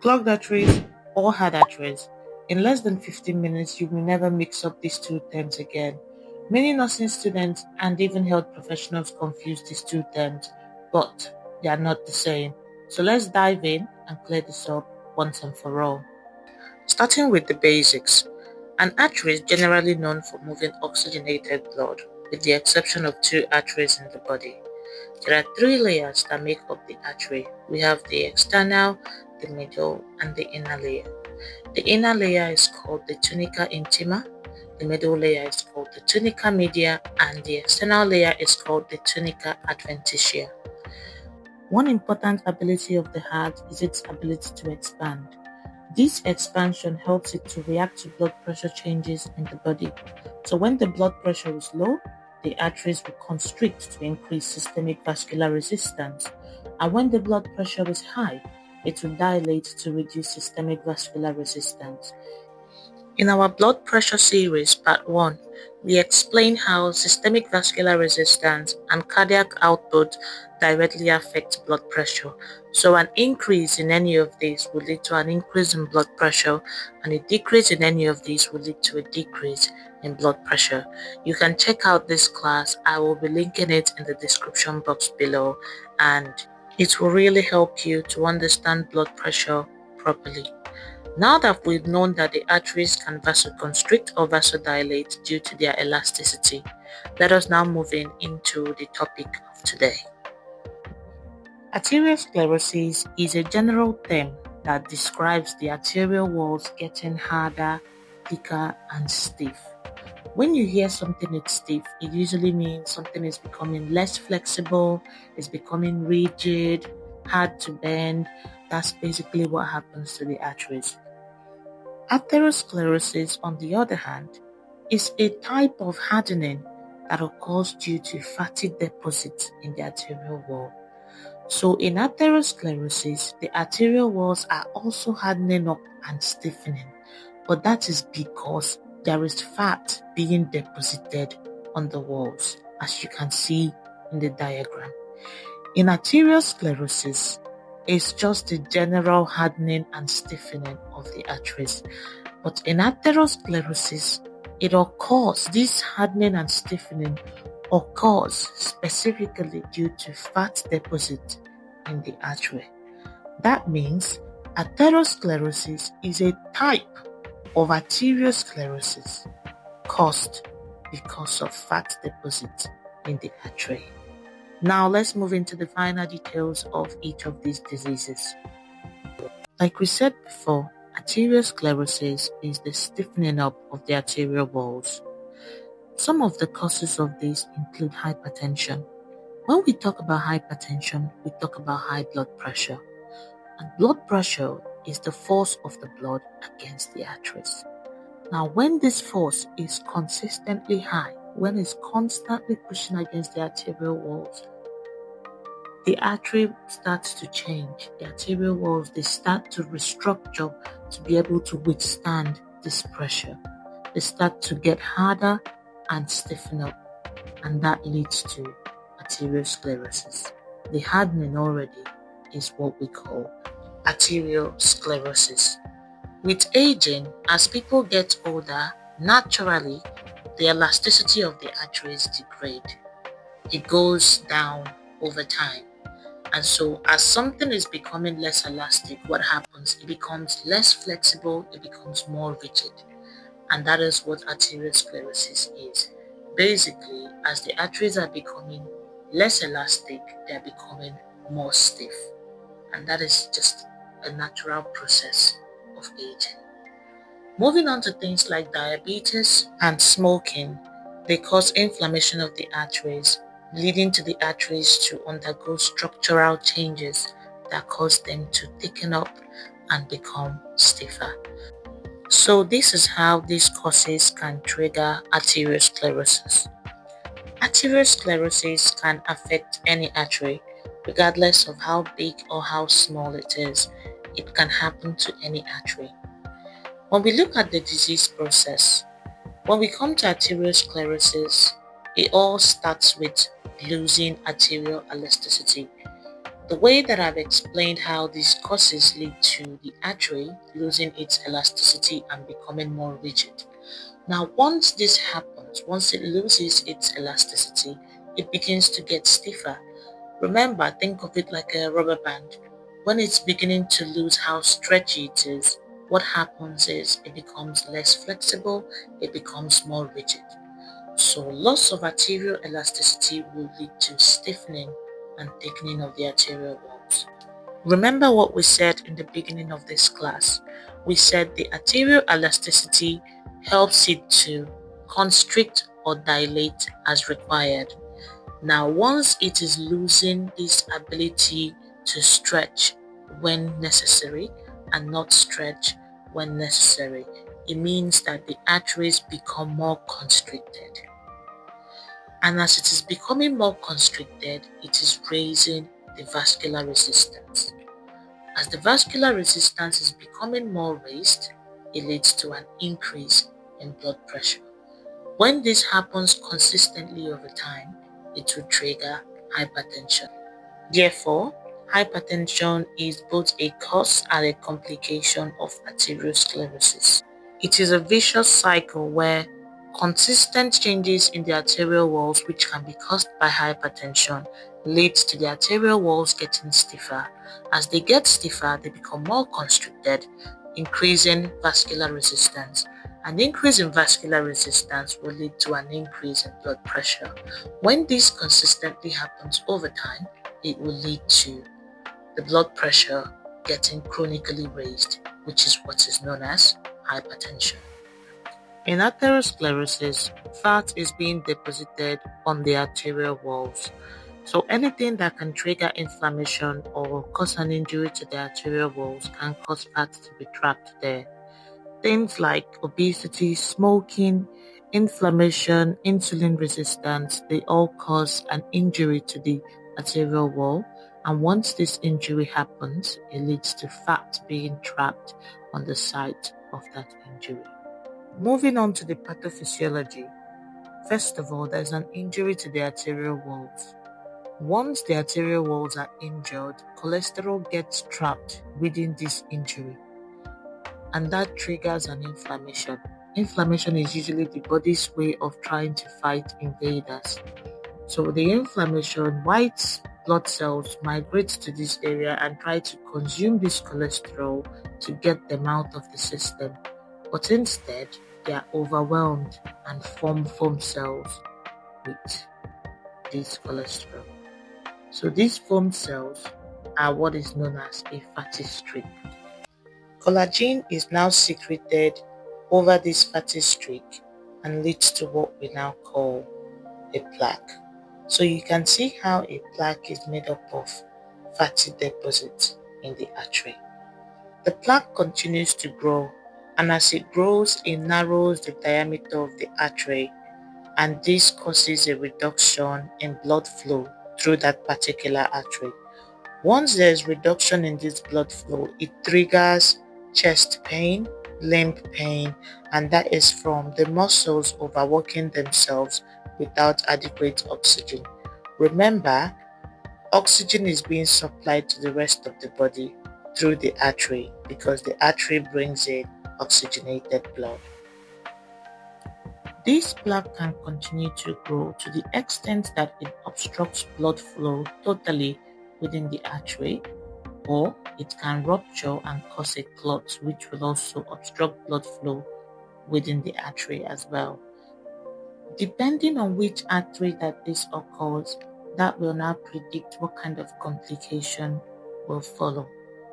Clogged arteries or hard arteries. In less than 15 minutes, you will never mix up these two terms again. Many nursing students and even health professionals confuse these two terms, but they are not the same. So let's dive in and clear this up once and for all. Starting with the basics. An artery is generally known for moving oxygenated blood, with the exception of two arteries in the body. There are three layers that make up the artery. We have the external, the middle, and the inner layer. The inner layer is called the tunica intima, the middle layer is called the tunica media, and the external layer is called the tunica adventitia. One important ability of the heart is its ability to expand. This expansion helps it to react to blood pressure changes in the body. So when the blood pressure is low, the arteries will constrict to increase systemic vascular resistance. And when the blood pressure is high, it will dilate to reduce systemic vascular resistance. In our blood pressure series, part 1, we explain how systemic vascular resistance and cardiac output directly affect blood pressure. So an increase in any of these will lead to an increase in blood pressure, and a decrease in any of these will lead to a decrease in blood pressure. You can check out this class. I will be linking it in the description box below, and it will really help you to understand blood pressure properly. Now that we've known that the arteries can vasoconstrict or vasodilate due to their elasticity, let us now move into the topic of today. Arteriosclerosis is a general term that describes the arterial walls getting harder, thicker, and stiff. When you hear something is stiff, it usually means something is becoming less flexible, is becoming rigid, hard to bend. That's basically what happens to the arteries. Atherosclerosis, on the other hand, is a type of hardening that occurs due to fatty deposits in the arterial wall. So in atherosclerosis, the arterial walls are also hardening up and stiffening, but that is because there is fat being deposited on the walls, as you can see in the diagram. In arteriosclerosis, it's just a general hardening and stiffening of the arteries. But in atherosclerosis, this hardening and stiffening occurs specifically due to fat deposit in the artery. That means atherosclerosis is a type of arteriosclerosis caused because of fat deposit in the artery. Now let's move into the finer details of each of these diseases. Like we said before, arteriosclerosis is the stiffening up of the arterial walls. Some of the causes of this include hypertension. When we talk about hypertension, we talk about high blood pressure. And blood pressure is the force of the blood against the arteries. Now, when this force is consistently high, when it's constantly pushing against the arterial walls, the artery starts to change. The arterial walls, they start to restructure to be able to withstand this pressure. They start to get harder and stiffen up, and that leads to arteriosclerosis. The hardening already is what we call arteriosclerosis. With aging, as people get older, naturally, the elasticity of the arteries degrade. It goes down over time. And so as something is becoming less elastic, what happens? It becomes less flexible, it becomes more rigid. And that is what arteriosclerosis is. Basically, as the arteries are becoming less elastic, they are becoming more stiff. And that is just a natural process of aging. Moving on to things like diabetes and smoking, they cause inflammation of the arteries, leading to the arteries to undergo structural changes that cause them to thicken up and become stiffer. So this is how these causes can trigger arteriosclerosis. Arteriosclerosis can affect any artery, regardless of how big or how small it is. It can happen to any artery. When we look at the disease process, when we come to arteriosclerosis, it all starts with losing arterial elasticity. The way that I've explained how these causes lead to the artery losing its elasticity and becoming more rigid. Now, once this happens, once it loses its elasticity, it begins to get stiffer. Remember, think of it like a rubber band. When it's beginning to lose how stretchy it is, what happens is it becomes less flexible, it becomes more rigid. So loss of arterial elasticity will lead to stiffening and thickening of the arterial walls. Remember what we said in the beginning of this class. We said the arterial elasticity helps it to constrict or dilate as required. Now, once it is losing this ability to stretch when necessary and not stretch when necessary, it means that the arteries become more constricted. And as it is becoming more constricted, it is raising the vascular resistance. As the vascular resistance is becoming more raised, it leads to an increase in blood pressure. When this happens consistently over time, it will trigger hypertension. Therefore, hypertension is both a cause and a complication of arteriosclerosis. It is a vicious cycle where consistent changes in the arterial walls, which can be caused by hypertension, leads to the arterial walls getting stiffer. As they get stiffer, they become more constricted, increasing vascular resistance. An increase in vascular resistance will lead to an increase in blood pressure. When this consistently happens over time, it will lead to the blood pressure getting chronically raised, which is what is known as hypertension. In atherosclerosis, fat is being deposited on the arterial walls. So anything that can trigger inflammation or cause an injury to the arterial walls can cause fat to be trapped there. Things like obesity, smoking, inflammation, insulin resistance, they all cause an injury to the arterial wall. And once this injury happens, it leads to fat being trapped on the site of that injury. Moving on to the pathophysiology. First of all, there's an injury to the arterial walls. Once the arterial walls are injured, cholesterol gets trapped within this injury, and that triggers an inflammation. Inflammation is usually the body's way of trying to fight invaders. So the inflammation, white blood cells migrate to this area and try to consume this cholesterol to get them out of the system. But instead, they are overwhelmed and form foam cells with this cholesterol. So these foam cells are what is known as a fatty streak. Collagen is now secreted over this fatty streak and leads to what we now call a plaque. So you can see how a plaque is made up of fatty deposits in the artery. The plaque continues to grow, and as it grows, it narrows the diameter of the artery, and this causes a reduction in blood flow through that particular artery. Once there's reduction in this blood flow, it triggers chest pain, limb pain, and that is from the muscles overworking themselves without adequate oxygen. Remember, oxygen is being supplied to the rest of the body through the artery because the artery brings in oxygenated blood. This plaque can continue to grow to the extent that it obstructs blood flow totally within the artery, or it can rupture and cause a clot, which will also obstruct blood flow within the artery as well. Depending on which artery that this occurs, that will now predict what kind of complication will follow.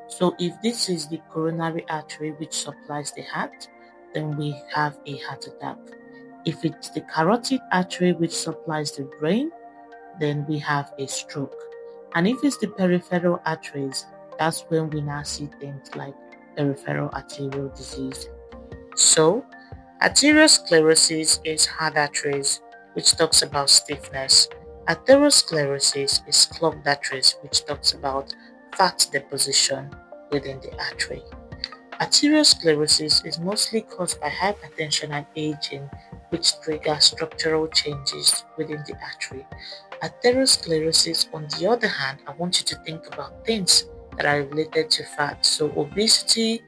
So if this is the coronary artery which supplies the heart, then we have a heart attack. If it's the carotid artery which supplies the brain, then we have a stroke. And if it's the peripheral arteries, that's when we now see things like peripheral arterial disease. So, arteriosclerosis is hard arteries, which talks about stiffness. Atherosclerosis is clogged arteries, which talks about fat deposition within the artery. Arteriosclerosis is mostly caused by hypertension and aging, which trigger structural changes within the artery. Atherosclerosis, on the other hand, I want you to think about things that are related to fat. So obesity,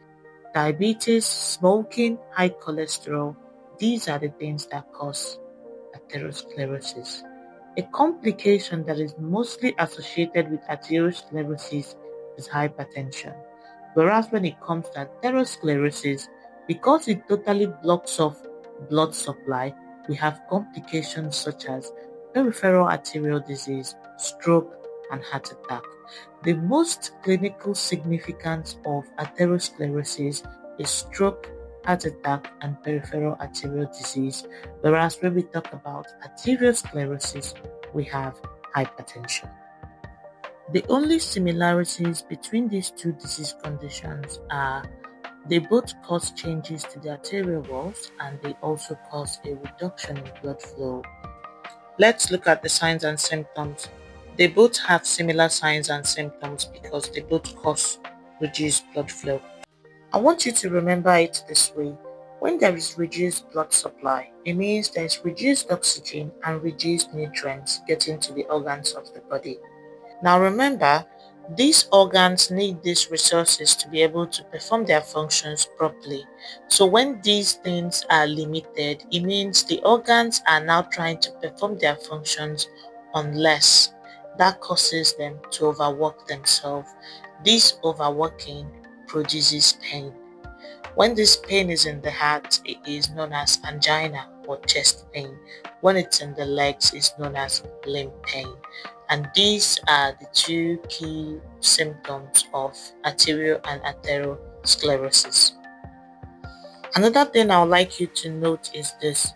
diabetes, smoking, high cholesterol, these are the things that cause atherosclerosis. A complication that is mostly associated with atherosclerosis is hypertension. Whereas when it comes to atherosclerosis, because it totally blocks off blood supply, we have complications such as peripheral arterial disease, stroke, and heart attack. The most clinical significance of atherosclerosis is stroke, heart attack, and peripheral arterial disease, whereas when we talk about arteriosclerosis, we have hypertension. The only similarities between these two disease conditions are they both cause changes to the arterial walls and they also cause a reduction in blood flow. Let's look at the signs and symptoms. They both have similar signs and symptoms because they both cause reduced blood flow. I want you to remember it this way. When there is reduced blood supply, it means there is reduced oxygen and reduced nutrients getting to the organs of the body. Now remember, these organs need these resources to be able to perform their functions properly. So when these things are limited, it means the organs are now trying to perform their functions on less. That causes them to overwork themselves. This overworking produces pain. When this pain is in the heart, it is known as angina or chest pain. When it's in the legs, it's known as limb pain. And these are the two key symptoms of arterial and atherosclerosis. Another thing I would like you to note is this.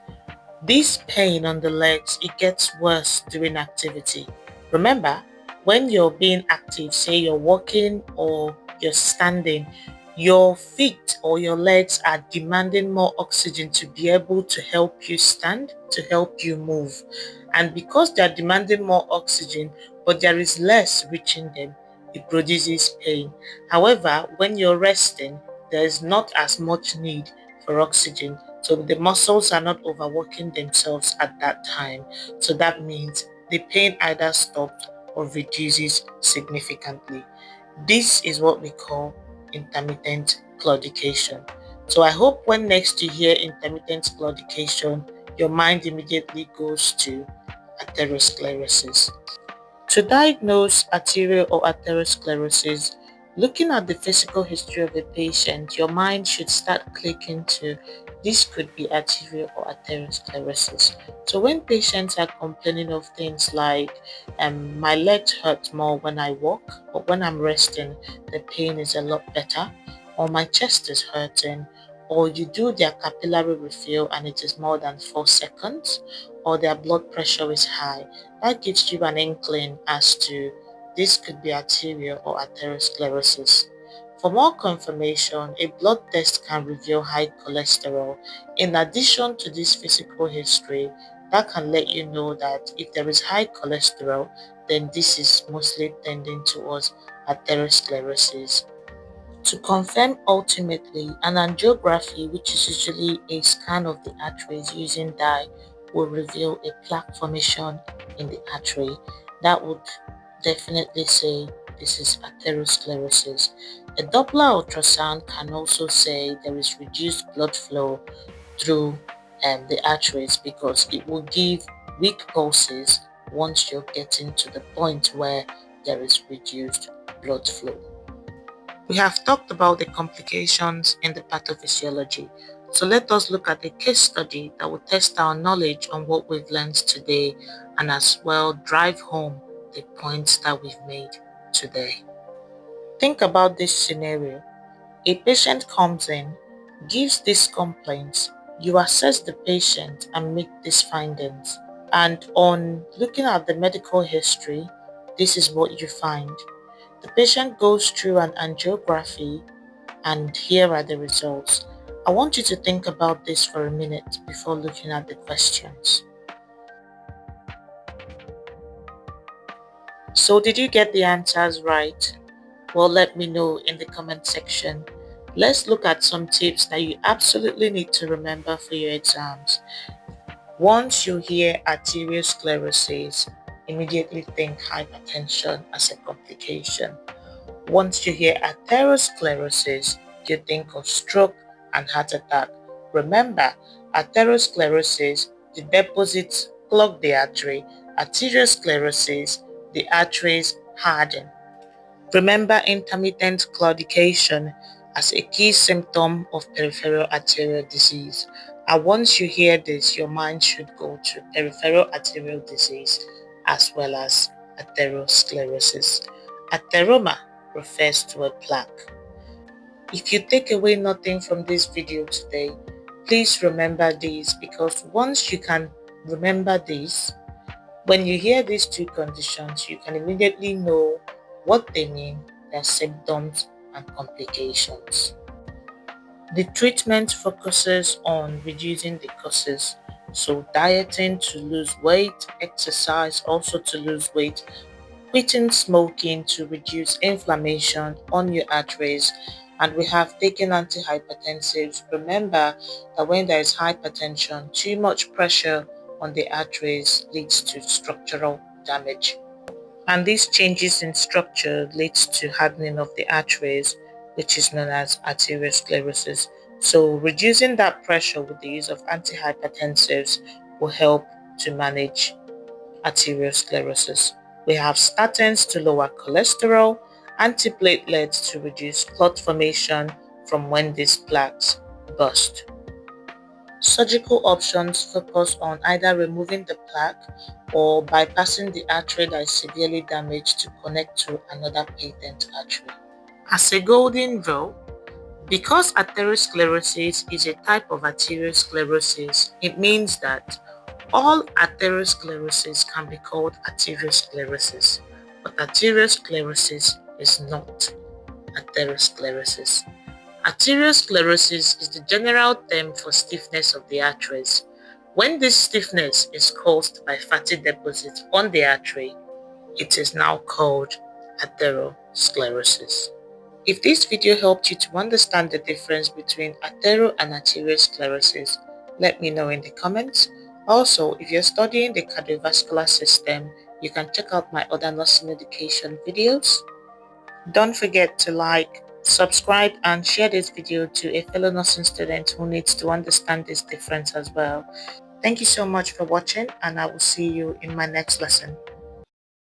This pain on the legs, it gets worse during activity. Remember, when you're being active, say you're walking or you're standing, your feet or your legs are demanding more oxygen to be able to help you stand, to help you move. And because they're demanding more oxygen, but there is less reaching them, it produces pain. However, when you're resting, there is not as much need for oxygen. So the muscles are not overworking themselves at that time. So that means the pain either stops or reduces significantly. This is what we call intermittent claudication. So I hope when next you hear intermittent claudication, your mind immediately goes to atherosclerosis. To diagnose arterial or atherosclerosis, looking at the physical history of a patient, your mind should start clicking to this could be arterial or atherosclerosis. So when patients are complaining of things like my legs hurt more when I walk, but when I'm resting, the pain is a lot better, or my chest is hurting, or you do their capillary refill and it is more than 4 seconds, or their blood pressure is high, that gives you an inkling as to this could be arterial or atherosclerosis. For more confirmation, a blood test can reveal high cholesterol. In addition to this physical history, that can let you know that if there is high cholesterol, then this is mostly tending towards atherosclerosis. To confirm ultimately, an angiography, which is usually a scan of the arteries using dye, will reveal a plaque formation in the artery. That would definitely say this is atherosclerosis. A Doppler ultrasound can also say there is reduced blood flow through the arteries because it will give weak pulses once you're getting to the point where there is reduced blood flow. We have talked about the complications in the pathophysiology. So let us look at a case study that will test our knowledge on what we've learned today and as well drive home the points that we've made today. Think about this scenario. A patient comes in, gives these complaints, you assess the patient and make these findings. And on looking at the medical history, this is what you find. The patient goes through an angiography and here are the results. I want you to think about this for a minute before looking at the questions. So did you get the answers right? Well, let me know in the comment section. Let's look at some tips that you absolutely need to remember for your exams. Once you hear arteriosclerosis, immediately think hypertension as a complication. Once you hear atherosclerosis, you think of stroke and heart attack. Remember, atherosclerosis, the deposits clog the artery. Arteriosclerosis, the arteries harden. Remember intermittent claudication as a key symptom of peripheral arterial disease. And once you hear this, your mind should go to peripheral arterial disease as well as atherosclerosis. Atheroma refers to a plaque. If you take away nothing from this video today, please remember this, because once you can remember this, when you hear these two conditions, you can immediately know what they mean, their symptoms and complications. The treatment focuses on reducing the causes, so dieting to lose weight, exercise also to lose weight, quitting smoking to reduce inflammation on your arteries, and we have taken antihypertensives. Remember that when there is hypertension, too much pressure on the arteries leads to structural damage. And these changes in structure leads to hardening of the arteries, which is known as arteriosclerosis. So reducing that pressure with the use of antihypertensives will help to manage arteriosclerosis. We have statins to lower cholesterol, antiplatelets to reduce clot formation from when these plaques burst. Surgical options focus on either removing the plaque or bypassing the artery that is severely damaged to connect to another patent artery. As a golden rule, because atherosclerosis is a type of arteriosclerosis, it means that all atherosclerosis can be called arteriosclerosis, but arteriosclerosis is not atherosclerosis. Arteriosclerosis is the general term for stiffness of the arteries. When this stiffness is caused by fatty deposits on the artery, it is now called atherosclerosis. If this video helped you to understand the difference between athero and arteriosclerosis, let me know in the comments. Also, if you're studying the cardiovascular system, you can check out my other nursing education videos. Don't forget to like, subscribe, and share this video to a fellow nursing student who needs to understand this difference as well. Thank you so much for watching, and I will see you in my next lesson.